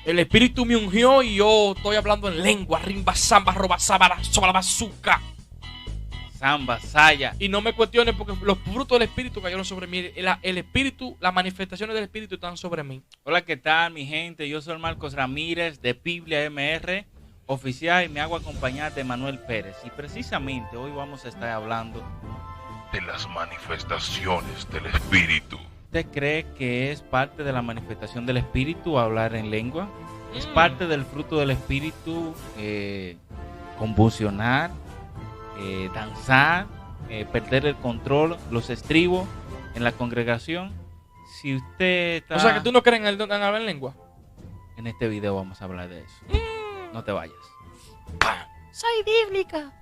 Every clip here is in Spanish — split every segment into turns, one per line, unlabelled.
El Espíritu me ungió y yo estoy hablando en lengua. Rimba, samba, roba, sábara, soba la bazooka.
Samba, saya.
Y no me cuestiones porque los frutos del Espíritu cayeron sobre mí. El Espíritu, las manifestaciones del Espíritu están sobre mí.
Hola, ¿qué tal, mi gente? Yo soy Marcos Ramírez de Biblia MR Oficial y me hago acompañar de Manuel Pérez. Y precisamente hoy vamos a estar hablando
de las manifestaciones del Espíritu.
¿Usted cree que es parte de la manifestación del Espíritu hablar en lengua? ¿Es parte del fruto del Espíritu convulsionar, danzar, perder el control, los estribos en la congregación? Si usted está...
O sea, que tú no crees en hablar en lengua.
En este video vamos a hablar de eso. No te vayas.
Soy bíblica.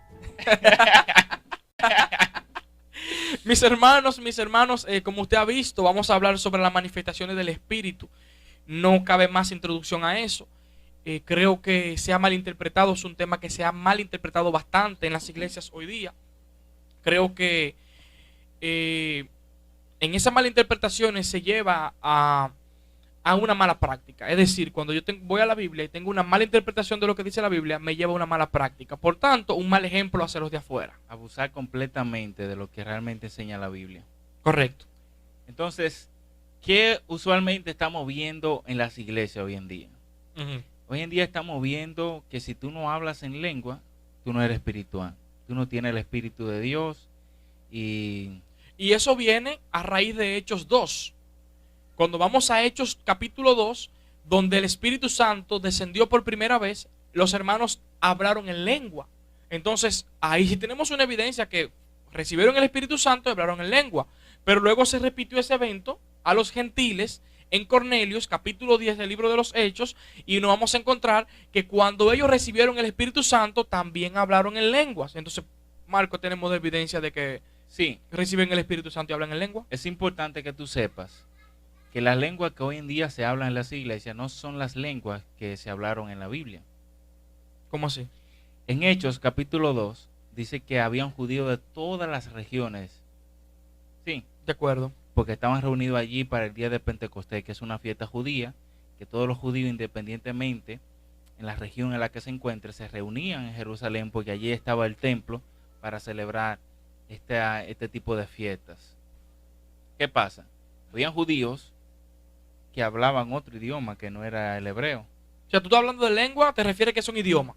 Mis hermanos, como usted ha visto, vamos a hablar sobre las manifestaciones del Espíritu. No cabe más introducción a eso. Creo que se ha malinterpretado, es un tema que se ha malinterpretado bastante en las iglesias hoy día. Creo que en esas malinterpretaciones se lleva a una mala práctica. Es decir, cuando yo voy a la Biblia y tengo una mala interpretación de lo que dice la Biblia, me lleva a una mala práctica. Por tanto, un mal ejemplo hacia los de afuera.
Abusar completamente de lo que realmente enseña la Biblia.
Correcto.
Entonces, ¿qué usualmente estamos viendo en las iglesias hoy en día? Hoy en día estamos viendo que si tú no hablas en lengua, tú no eres espiritual. Tú no tienes el Espíritu de Dios. Y
eso viene a raíz de Hechos 2. Cuando vamos a Hechos capítulo 2, donde el Espíritu Santo descendió por primera vez, los hermanos hablaron en lengua. Entonces, ahí sí tenemos una evidencia que recibieron el Espíritu Santo y hablaron en lengua. Pero luego se repitió ese evento a los gentiles en Cornelios, capítulo 10 del libro de los Hechos, y nos vamos a encontrar que cuando ellos recibieron el Espíritu Santo, también hablaron en lenguas. Entonces, Marco, tenemos evidencia de que
sí,
reciben el Espíritu Santo y hablan en lengua.
Es importante que tú sepas que las lenguas que hoy en día se hablan en las iglesias no son las lenguas que se hablaron en la Biblia.
¿Cómo así?
En Hechos capítulo 2 dice que habían judíos de todas las regiones. Sí.
De acuerdo.
Porque estaban reunidos allí para el día de Pentecostés, que es una fiesta judía, que todos los judíos, independientemente en la región en la que se encuentre, se reunían en Jerusalén porque allí estaba el templo para celebrar este tipo de fiestas. ¿Qué pasa? Habían judíos que hablaban otro idioma que no era el hebreo.
O sea, tú estás hablando de lengua, te refieres que es un idioma.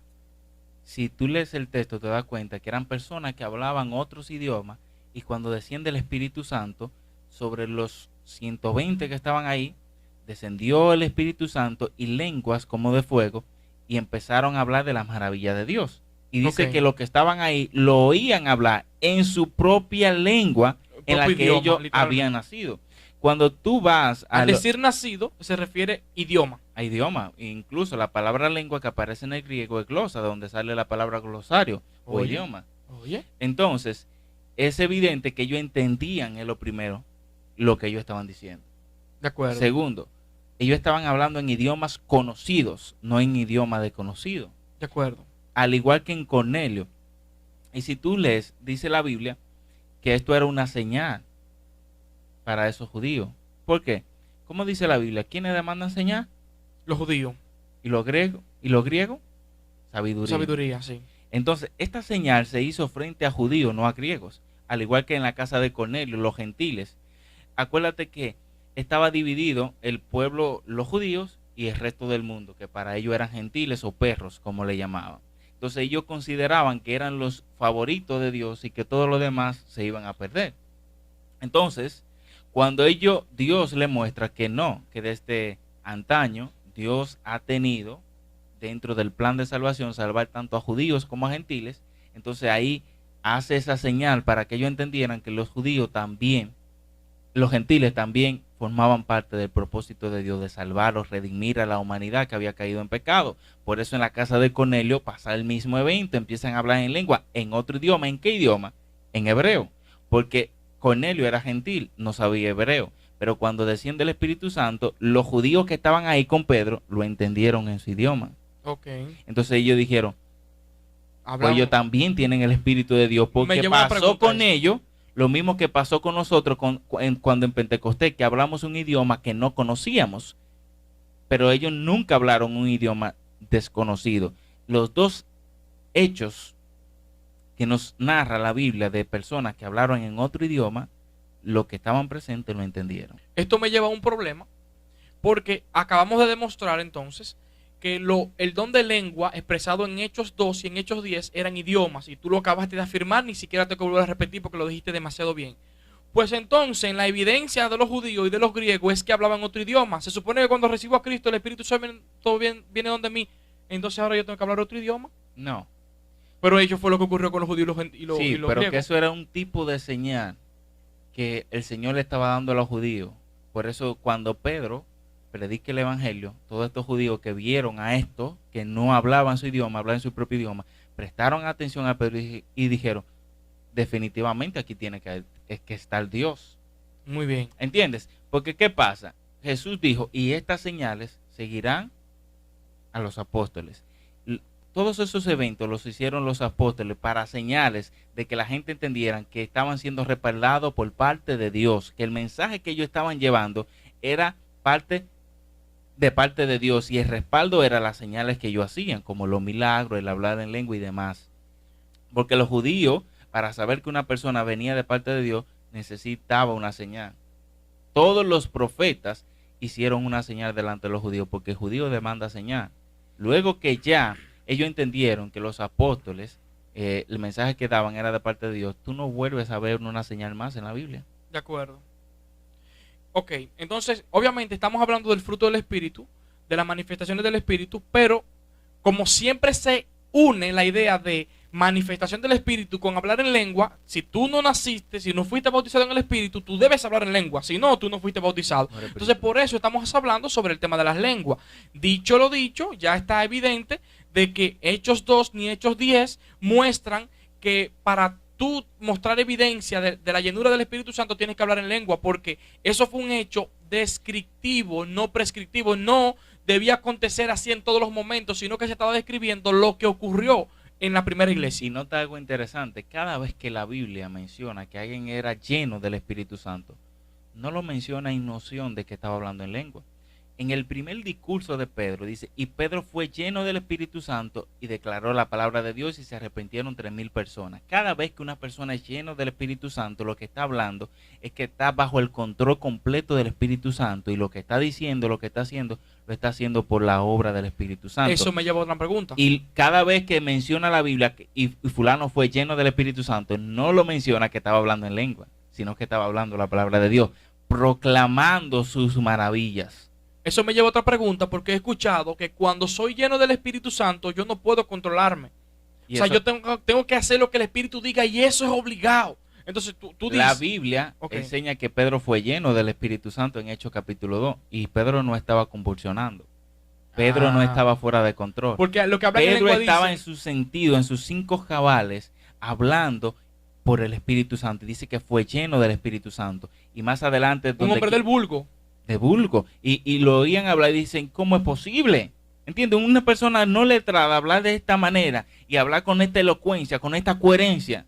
Si tú lees el texto te das cuenta que eran personas que hablaban otros idiomas y cuando desciende el Espíritu Santo sobre los 120 que estaban ahí, descendió el Espíritu Santo y lenguas como de fuego y empezaron a hablar de las maravillas de Dios. Y dice que los que estaban ahí lo oían hablar en su propia lengua en la que ellos habían nacido. Cuando tú vas
al decir nacido, se refiere idioma.
A idioma. Incluso la palabra lengua que aparece en el griego es glosa, de donde sale la palabra glosario o idioma.
Oye.
Entonces, es evidente que ellos entendían en lo primero lo que ellos estaban diciendo.
De acuerdo.
Segundo, ellos estaban hablando en idiomas conocidos, no en idioma desconocido.
De acuerdo.
Al igual que en Cornelio. Y si tú lees, dice la Biblia que esto era una señal para esos judíos. ¿Por qué? ¿Cómo dice la Biblia? ¿Quiénes demandan señal?
Los judíos.
¿Y los griegos? ¿Y los griegos? Sabiduría.
Sabiduría, sí.
Entonces, esta señal se hizo frente a judíos, no a griegos. Al igual que en la casa de Cornelio, los gentiles. Acuérdate que estaba dividido el pueblo, los judíos, y el resto del mundo, que para ellos eran gentiles o perros, como le llamaban. Entonces ellos consideraban que eran los favoritos de Dios y que todos los demás se iban a perder. Entonces, cuando Dios le muestra que no, que desde antaño Dios ha tenido dentro del plan de salvación salvar tanto a judíos como a gentiles, entonces ahí hace esa señal para que ellos entendieran que los judíos también, los gentiles también formaban parte del propósito de Dios de salvarlos, redimir a la humanidad que había caído en pecado. Por eso en la casa de Cornelio pasa el mismo evento, empiezan a hablar en lengua, en otro idioma. ¿En qué idioma? En hebreo, porque Cornelio era gentil, no sabía hebreo, pero cuando desciende el Espíritu Santo, los judíos que estaban ahí con Pedro lo entendieron en su idioma.
Okay.
Entonces ellos dijeron, pues ellos también tienen el Espíritu de Dios, porque pasó con ellos lo mismo que pasó con nosotros cuando en Pentecostés, que hablamos un idioma que no conocíamos. pero ellos nunca hablaron un idioma desconocido. Los dos hechos que nos narra la Biblia de personas que hablaron en otro idioma, los que estaban presentes lo entendieron.
Esto me lleva a un problema, porque acabamos de demostrar entonces que el don de lengua expresado en Hechos 2 y en Hechos 10 eran idiomas, y tú lo acabaste de afirmar, ni siquiera te volver a repetir porque lo dijiste demasiado bien. Pues entonces, en la evidencia de los judíos y de los griegos es que hablaban otro idioma. Se supone que cuando recibo a Cristo, el Espíritu Santo viene donde mí, entonces ahora yo tengo que hablar otro idioma.
No.
Pero ello fue lo que ocurrió con los judíos y los
Sí,
griegos.
pero que eso era un tipo de señal que el Señor le estaba dando a los judíos. Por eso cuando Pedro predica el evangelio, todos estos judíos que vieron a esto, que no hablaban su idioma, hablaban su propio idioma, prestaron atención a Pedro y dijeron, definitivamente aquí tiene que estar Dios.
Muy bien.
¿Entiendes? Porque ¿qué pasa? Jesús dijo, y estas señales seguirán a los apóstoles. Todos esos eventos los hicieron los apóstoles para señales de que la gente entendiera que estaban siendo respaldados por parte de Dios, que el mensaje que ellos estaban llevando era parte de Dios, y el respaldo era las señales que ellos hacían, como los milagros, el hablar en lengua y demás. Porque los judíos, para saber que una persona venía de parte de Dios, necesitaba una señal. Todos los profetas hicieron una señal delante de los judíos, porque el judío demanda señal. Luego que ya ellos entendieron que los apóstoles, el mensaje que daban era de parte de Dios, tú no vuelves a ver una señal más en la Biblia.
De acuerdo. Ok, entonces, obviamente estamos hablando del fruto del Espíritu, de las manifestaciones del Espíritu, pero como siempre se une la idea de manifestación del Espíritu con hablar en lengua, si tú no naciste, si no fuiste bautizado en el Espíritu, tú debes hablar en lengua, si no, tú no fuiste bautizado. Entonces, por eso estamos hablando sobre el tema de las lenguas. Dicho lo dicho, ya está evidente de que Hechos 2 ni Hechos 10 muestran que para tú mostrar evidencia de la llenura del Espíritu Santo tienes que hablar en lengua, porque eso fue un hecho descriptivo, no prescriptivo. No debía acontecer así en todos los momentos, sino que se estaba describiendo lo que ocurrió en la primera iglesia.
Y nota algo interesante, cada vez que la Biblia menciona que alguien era lleno del Espíritu Santo, no lo menciona en noción de que estaba hablando en lengua. En el primer discurso de Pedro dice, y Pedro fue lleno del Espíritu Santo y declaró la palabra de Dios, y se arrepintieron 3,000 personas. Cada vez que una persona es llena del Espíritu Santo, lo que está hablando es que está bajo el control completo del Espíritu Santo, y lo que está diciendo, lo que está haciendo, lo está haciendo por la obra del Espíritu Santo.
Eso me lleva a otra pregunta.
Y cada vez que menciona la Biblia y fulano fue lleno del Espíritu Santo, no lo menciona que estaba hablando en lengua, sino que estaba hablando la palabra de Dios, proclamando sus maravillas.
Eso me lleva a otra pregunta, porque he escuchado que cuando soy lleno del Espíritu Santo, yo no puedo controlarme. O sea, yo tengo que hacer lo que el Espíritu diga, y eso es obligado. Entonces tú dices...
La Biblia enseña que Pedro fue lleno del Espíritu Santo en Hechos capítulo 2, y Pedro no estaba convulsionando. Pedro no estaba fuera de control.
Porque lo que habla
Pedro
en
estaba
dice,
en su sentido, en sus 5 cabales, hablando por el Espíritu Santo. Dice que fue lleno del Espíritu Santo. Y más adelante...
un hombre del vulgo.
De vulgo, y lo oían hablar y dicen, ¿cómo es posible? ¿Entienden? Una persona no letrada hablar de esta manera y hablar con esta elocuencia, con esta coherencia,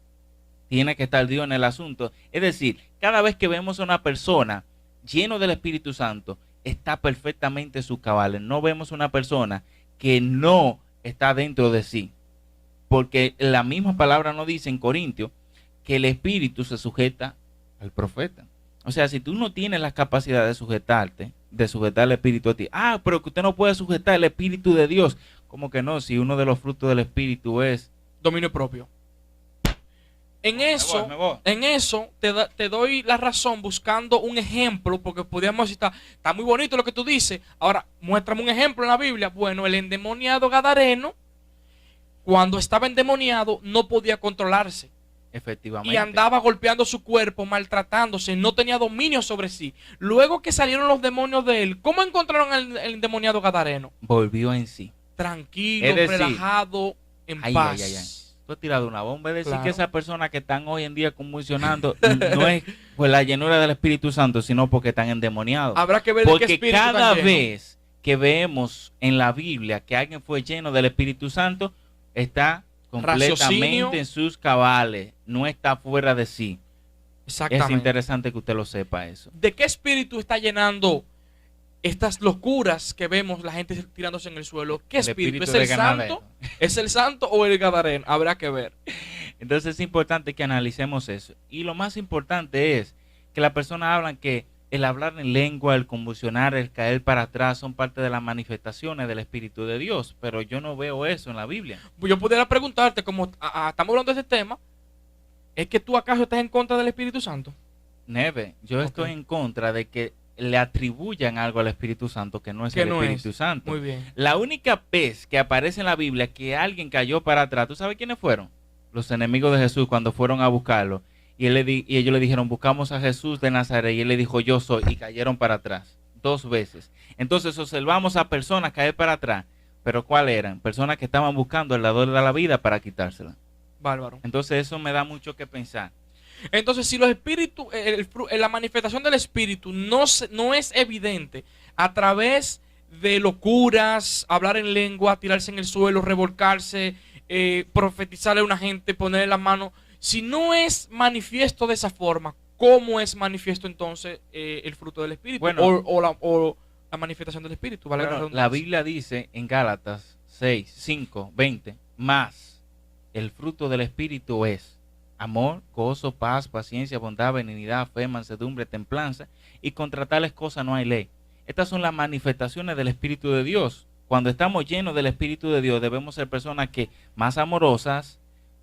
tiene que estar Dios en el asunto. Es decir, cada vez que vemos a una persona lleno del Espíritu Santo, está perfectamente en sus cabales. No vemos una persona que no está dentro de sí, porque la misma palabra nos dice en Corintios que el Espíritu se sujeta al profeta. O sea, si tú no tienes la capacidad de sujetarte, de sujetar el Espíritu a ti, pero que usted no puede sujetar el Espíritu de Dios. ¿Cómo que no? Si uno de los frutos del Espíritu es
dominio propio. En eso te doy la razón buscando un ejemplo, porque podríamos decir, está muy bonito lo que tú dices. Ahora, muéstrame un ejemplo en la Biblia. Bueno, el endemoniado gadareno, cuando estaba endemoniado, no podía controlarse.
Efectivamente.
Y andaba golpeando su cuerpo, maltratándose, no tenía dominio sobre sí. Luego que salieron los demonios de él, ¿cómo encontraron al endemoniado gadareno?
Volvió en sí.
Tranquilo, relajado, en paz.
Tú has tirado una bomba. Es decir,
Claro.
que esas personas que están hoy en día convulsionando no es por la llenura del Espíritu Santo, sino porque están endemoniados.
Habrá que ver de qué
Porque
espíritu
cada
están llenos.
vez que vemos en la Biblia que alguien fue lleno del Espíritu Santo, está completamente
Raciocinio.
en sus cabales, no está fuera de sí. Es
Exactamente.
interesante que usted lo sepa eso.
¿De qué espíritu está llenando estas locuras que vemos, la gente tirándose en el suelo, ¿qué
El
espíritu?
espíritu
¿Es
de
el
Gadareno.
santo? ¿Es el santo o el gadareno? Habrá que ver.
Entonces es importante que analicemos eso. Y lo más importante es que las personas hablan que el hablar en lengua, el convulsionar, el caer para atrás son parte de las manifestaciones del Espíritu de Dios, pero yo no veo eso en la Biblia.
Pues yo pudiera preguntarte, como estamos hablando de este tema, ¿es que tú acaso estás en contra del Espíritu Santo?
Neve, yo
Ok.
estoy en contra de que le atribuyan algo al Espíritu Santo que no es
Que
el
no
Espíritu
es.
Santo.
Muy bien.
La única vez que aparece en la Biblia que alguien cayó para atrás, ¿tú sabes quiénes fueron? Los enemigos de Jesús cuando fueron a buscarlo. Y ellos le dijeron, buscamos a Jesús de Nazaret. Y él le dijo, yo soy. Y cayeron para atrás. 2 veces. Entonces observamos a personas caer para atrás. Pero ¿cuáles eran? Personas que estaban buscando el dador de la vida para quitársela.
Bárbaro.
Entonces eso me da mucho que pensar.
Entonces, si los espíritus, la manifestación del espíritu no es evidente a través de locuras, hablar en lengua, tirarse en el suelo, revolcarse, profetizarle a una gente, ponerle la mano, si no es manifiesto de esa forma, ¿cómo es manifiesto entonces el fruto del espíritu?
Bueno.
O la manifestación del espíritu, ¿vale?
Bueno, la Biblia dice en Gálatas 6, 5, 20, más el fruto del Espíritu es amor, gozo, paz, paciencia, bondad, benignidad, fe, mansedumbre, templanza, y contra tales cosas no hay ley. Estas son las manifestaciones del Espíritu de Dios. Cuando estamos llenos del Espíritu de Dios, debemos ser personas que más amorosas,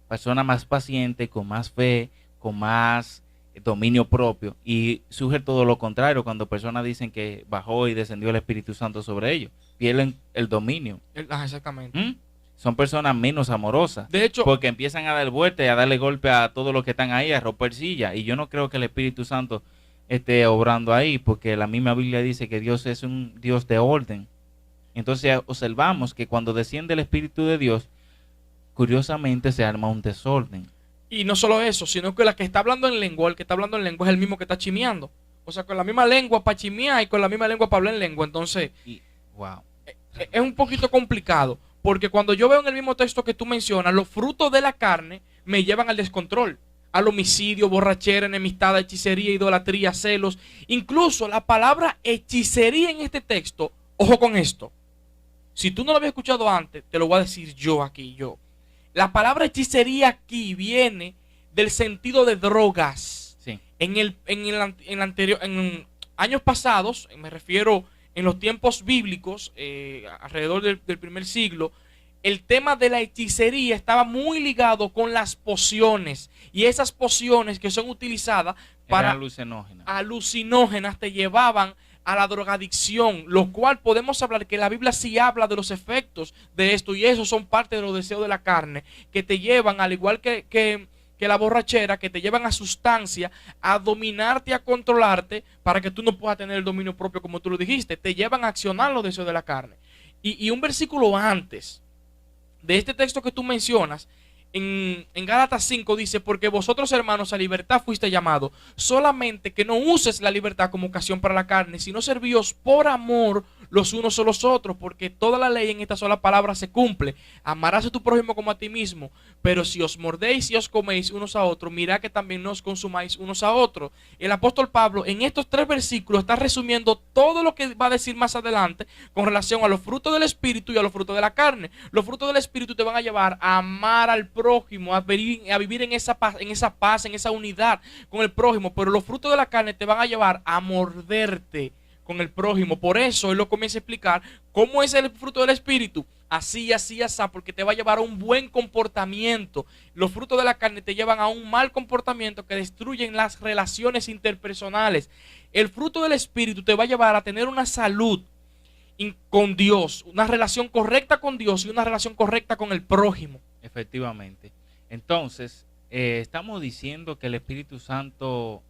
personas más pacientes, con más fe, con más dominio propio, y surge todo lo contrario cuando personas dicen que bajó y descendió el Espíritu Santo sobre ellos, pierden el dominio.
Exactamente.
¿Mm? Son personas menos amorosas,
De hecho,
porque empiezan a dar vueltas y a darle golpe a todos los que están ahí, a romper sillas, y yo no creo que el Espíritu Santo esté obrando ahí, porque la misma Biblia dice que Dios es un Dios de orden. Entonces observamos que cuando desciende el Espíritu de Dios, curiosamente se arma un desorden.
y no solo eso, sino que la que está hablando en lengua, el que está hablando en lengua es el mismo que está chimeando. O sea, con la misma lengua para chimear y con la misma lengua para hablar en lengua. Entonces,
Y wow.
es un poquito complicado. Porque cuando yo veo en el mismo texto que tú mencionas, los frutos de la carne me llevan al descontrol, al homicidio, borrachera, enemistad, hechicería, idolatría, celos. Incluso la palabra hechicería en este texto, ojo con esto. Si tú no lo habías escuchado antes, te lo voy a decir yo aquí, yo. La palabra hechicería aquí viene del sentido de drogas.
Sí.
En años pasados, me refiero en los tiempos bíblicos, alrededor del primer siglo, el tema de la hechicería estaba muy ligado con las pociones. Y esas pociones que son utilizadas para alucinógenas te llevaban a la drogadicción, lo cual podemos hablar que la Biblia sí habla de los efectos de esto, y esos son parte de los deseos de la carne, que te llevan, al igual que la borrachera, que te llevan a sustancia, a dominarte, a controlarte, para que tú no puedas tener el dominio propio como tú lo dijiste. Te llevan a accionar los deseos de la carne. Y un versículo antes de este texto que tú mencionas, en Gálatas 5 dice, porque vosotros, hermanos, a libertad fuiste llamados, solamente que no uses la libertad como ocasión para la carne, sino servíos por amor los unos a los otros, porque toda la ley en esta sola palabra se cumple. Amarás a tu prójimo como a ti mismo. Pero si os mordéis y os coméis unos a otros, mirad que también no os consumáis unos a otros. El apóstol Pablo en estos 3 versículos está resumiendo todo lo que va a decir más adelante con relación a los frutos del Espíritu y a los frutos de la carne. Los frutos del Espíritu te van a llevar a amar al prójimo, a vivir en esa paz, en esa unidad con el prójimo. Pero los frutos de la carne te van a llevar a morderte con el prójimo. Por eso él lo comienza a explicar cómo es el fruto del Espíritu. Así, así, así, porque te va a llevar a un buen comportamiento. Los frutos de la carne te llevan a un mal comportamiento que destruyen las relaciones interpersonales. El fruto del Espíritu te va a llevar a tener una salud con Dios, una relación correcta con Dios y una relación correcta con el prójimo.
Efectivamente. Entonces, estamos diciendo que el Espíritu Santo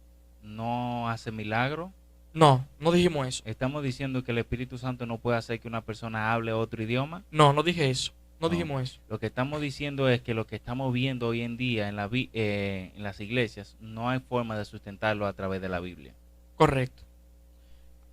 no hace milagro.
No, no dijimos eso.
Estamos diciendo que el Espíritu Santo no puede hacer que una persona hable otro idioma.
No, no dije eso. No
No.
dijimos eso.
Lo que estamos diciendo es que lo que estamos viendo hoy en día en las iglesias no hay forma de sustentarlo a través de la Biblia.
Correcto.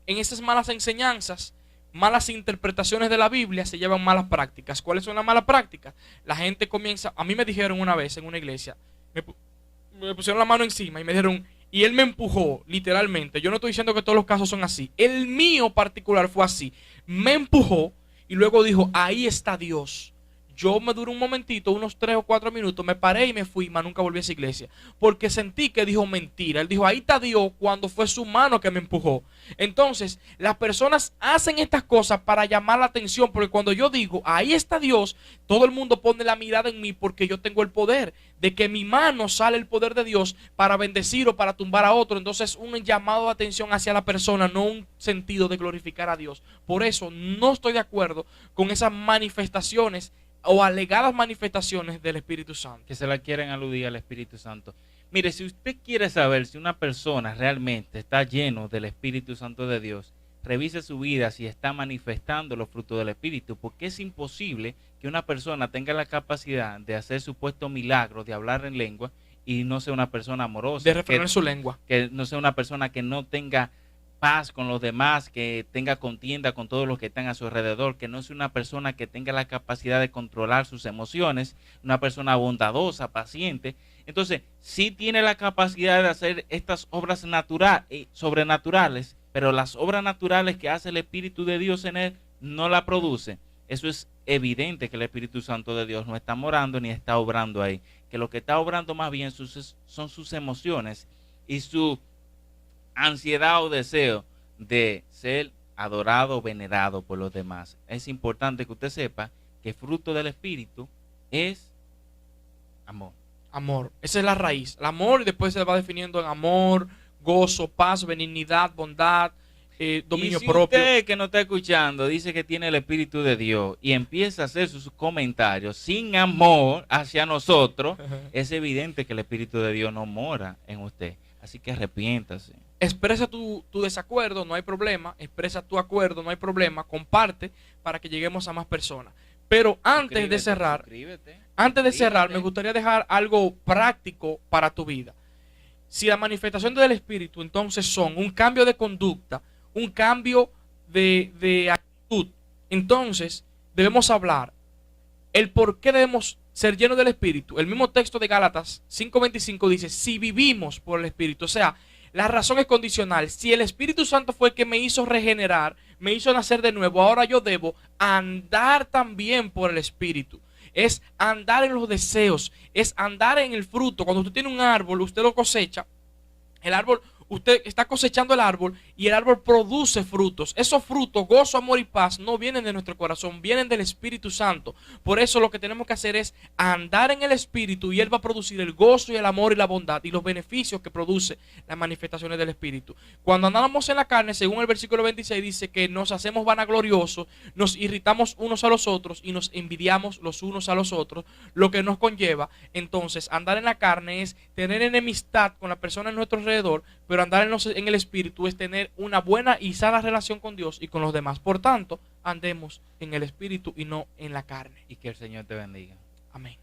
En esas malas enseñanzas, malas interpretaciones de la Biblia, se llevan malas prácticas. ¿Cuáles son las malas prácticas? La gente comienza, a mí me dijeron una vez en una iglesia, me pusieron la mano encima y me dijeron, y él me empujó, literalmente. Yo no estoy diciendo que todos los casos son así. El mío particular fue así. Me empujó y luego dijo, ahí está Dios. Yo me duré un momentito, unos 3 o 4 minutos, me paré y me fui, mas nunca volví a esa iglesia. Porque sentí que dijo mentira. Él dijo, ahí está Dios, cuando fue su mano que me empujó. Entonces, las personas hacen estas cosas para llamar la atención, porque cuando yo digo, ahí está Dios, todo el mundo pone la mirada en mí porque yo tengo el poder. De que mi mano sale el poder de Dios para bendecir o para tumbar a otro. Entonces, un llamado de atención hacia la persona, no un sentido de glorificar a Dios. Por eso, no estoy de acuerdo con esas manifestaciones o alegadas manifestaciones del Espíritu Santo.
Que se la quieren aludir al Espíritu Santo. Mire, si usted quiere saber si una persona realmente está lleno del Espíritu Santo de Dios, revise su vida si está manifestando los frutos del Espíritu, porque es imposible que una persona tenga la capacidad de hacer supuestos milagros, de hablar en lengua, y no sea una persona amorosa.
De refrenar su lengua.
Que no sea una persona que no tenga paz con los demás, que tenga contienda con todos los que están a su alrededor, que no sea una persona que tenga la capacidad de controlar sus emociones, una persona bondadosa, paciente. Entonces, sí tiene la capacidad de hacer estas obras sobrenaturales, pero las obras naturales que hace el Espíritu de Dios en él no la produce. Eso es evidente que el Espíritu Santo de Dios no está morando ni está obrando ahí, que lo que está obrando más bien son sus emociones y su ansiedad o deseo de ser adorado o venerado por los demás. Es importante que usted sepa que el fruto del Espíritu es amor.
Amor, esa es la raíz. El amor, y después se va definiendo en amor, gozo, paz, benignidad, bondad, dominio
y si
propio.
Usted que no está escuchando dice que tiene el Espíritu de Dios y empieza a hacer sus comentarios sin amor hacia nosotros, es evidente que el Espíritu de Dios no mora en usted. Así que arrepiéntase.
Expresa tu desacuerdo, no hay problema. Expresa tu acuerdo, no hay problema. Comparte para que lleguemos a más personas. Pero antes de cerrar, me gustaría dejar algo práctico para tu vida. Si la manifestación del Espíritu entonces son un cambio de conducta, un cambio de actitud, entonces debemos hablar el por qué debemos ser llenos del Espíritu. El mismo texto de Gálatas 5:25 dice, si vivimos por el Espíritu, o sea, la razón es condicional. Si el Espíritu Santo fue el que me hizo regenerar, me hizo nacer de nuevo, ahora yo debo andar también por el Espíritu. Es andar en los deseos, es andar en el fruto. Cuando usted tiene un árbol, usted lo cosecha, el árbol, usted está cosechando el árbol y el árbol produce frutos. Esos frutos, gozo, amor y paz, no vienen de nuestro corazón, vienen del Espíritu Santo. Por eso lo que tenemos que hacer es andar en el Espíritu y Él va a producir el gozo y el amor y la bondad y los beneficios que produce las manifestaciones del Espíritu. Cuando andamos en la carne, según el versículo 26, dice que nos hacemos vanagloriosos, nos irritamos unos a los otros y nos envidiamos los unos a los otros, lo que nos conlleva, entonces, andar en la carne es tener enemistad con la persona en nuestro alrededor, pero andar en el Espíritu es tener una buena y sana relación con Dios y con los demás. Por tanto, andemos en el Espíritu y no en la carne.
Y que el Señor te bendiga.
Amén.